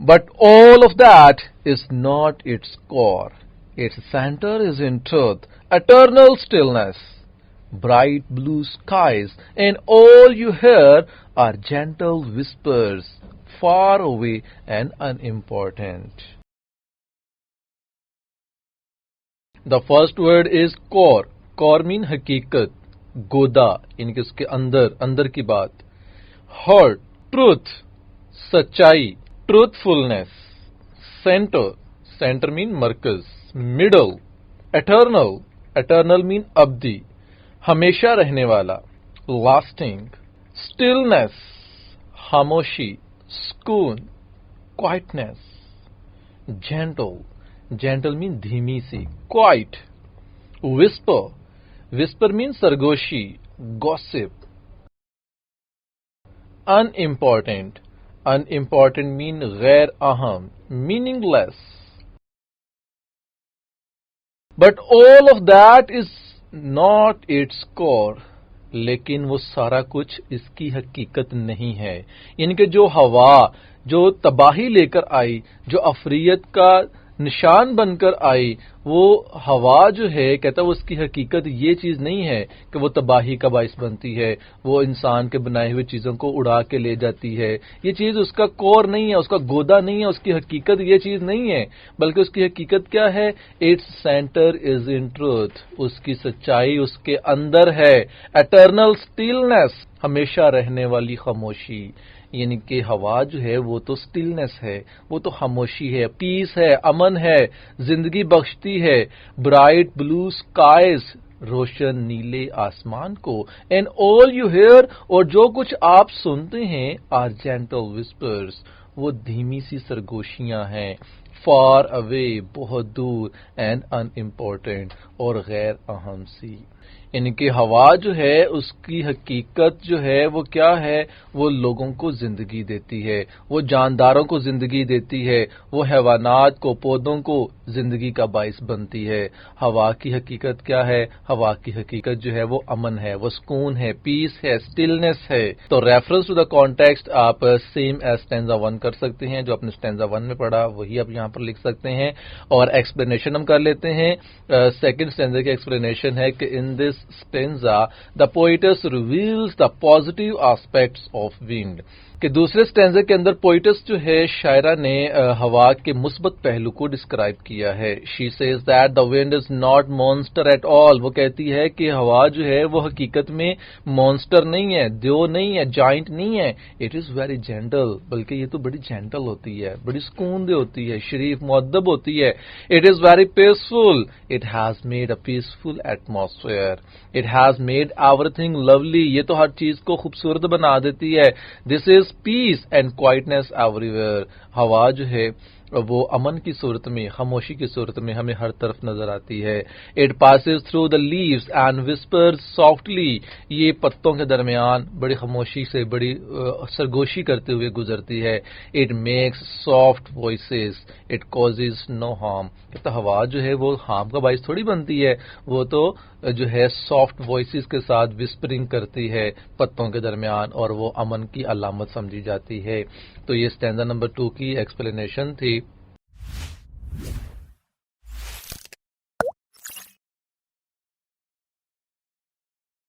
But all of that is not its core. Its center is in truth, eternal stillness, bright blue skies, and all you hear are gentle whispers, far away and unimportant. The first word is core. Core mean hakikat, goda, यानी कि उसके अंदर की बात. Heart, truth, सच्चाई, truthfulness. Center mean markaz. Middle, eternal mean abdi, हमेशा रहने वाला, lasting. Stillness, खामोशी, sukoon, quietness. Gentle mean धीमी सी, quiet. Whisper means sargoshi, gossip. Unimportant mean ghair aham, meaningless. But all of that is not its core. लेकिन वो सारा कुछ इसकी हकीकत नहीं है. यानी कि जो हवा, जो तबाही लेकर आई, जो अफरियत का निशान बनकर आई, वो हवा जो है, कहता है उसकी हकीकत ये चीज नहीं है कि वो तबाही का बाइस बनती है, वो इंसान के बनाए हुए चीजों को उड़ा के ले जाती है. ये चीज उसका कोर नहीं है, उसका गोदा नहीं है, उसकी हकीकत ये चीज नहीं है. बल्कि उसकी हकीकत क्या है? Its centre is in truth. उसकी सच्चाई उसके अंदर है. एटर्नल स्टिलनेस, हमेशा रहने वाली खामोशी. यानी कि हवा जो है वो तो स्टिलनेस है, वो तो खामोशी है, पीस है, अमन है, जिंदगी बख्शती है. ब्राइट ब्लू स्काइज, रोशन नीले आसमान को. एंड ऑल यू हियर, और जो कुछ आप सुनते हैं, आर जेंटल विस्पर्स, वो धीमी सी सरगोशियां हैं. फार अवे, बहुत दूर. एंड अनइम्पोर्टेंट, और गैर अहम सी. यानी कि हवा जो है उसकी हकीकत जो है वो क्या है? वो लोगों को जिंदगी देती है, वो जानदारों को जिंदगी देती है, वो हैवानात को, पौधों को जिंदगी का बाइस बनती है. हवा की हकीकत क्या है? हवा की हकीकत जो है वो अमन है, वो सुकून है, पीस है, स्टिलनेस है. तो रेफरेंस टू द कॉन्टेक्स्ट आप सेम एज स्टैंजा 1 कर सकते हैं. जो आपने स्टैंजा 1 में पढ़ा वही आप यहाँ पर लिख सकते हैं. और एक्सप्लेनेशन हम कर लेते हैं. सेकंड स्टैंजा की एक्सप्लेनेशन है कि in this stanza the poetess reveals the positive aspects of wind. कि दूसरे स्टैंजे के अंदर पोइटस जो है, शायरा ने हवा के मुस्बत पहलू को डिस्क्राइब किया है. She says that the wind is not monster at all. वो कहती है कि हवा जो है वो हकीकत में मॉन्स्टर नहीं है, देव नहीं है, जाइंट नहीं है. इट इज वेरी जेंटल, बल्कि ये तो बड़ी जेंटल होती है, बड़ी सुकून दे होती है, शरीफ मुअद्दब होती है. It is very peaceful. It has made a peaceful atmosphere. It has made everything lovely. ये तो हर चीज को खूबसूरत बना देती है. This is peace and quietness everywhere. हवा जो है वो अमन की सूरत में, खामोशी की सूरत में हमें हर तरफ नजर आती है. It Passage through the leaves and whispers softly. ये पत्तों के दरमियान बड़ी खामोशी से, बड़ी सरगोशी करते हुए गुजरती है. It makes soft voices. It causes no harm. तो हवा जो है वो हार्म का बाइस थोड़ी बनती है, वो तो जो है सॉफ्ट वॉइसेस के साथ विस्परिंग करती है पत्तों के दरमियान, और वो अमन की अलामत समझी जाती है. तो ये स्टैंजा नंबर 2 की एक्सप्लेनेशन थी.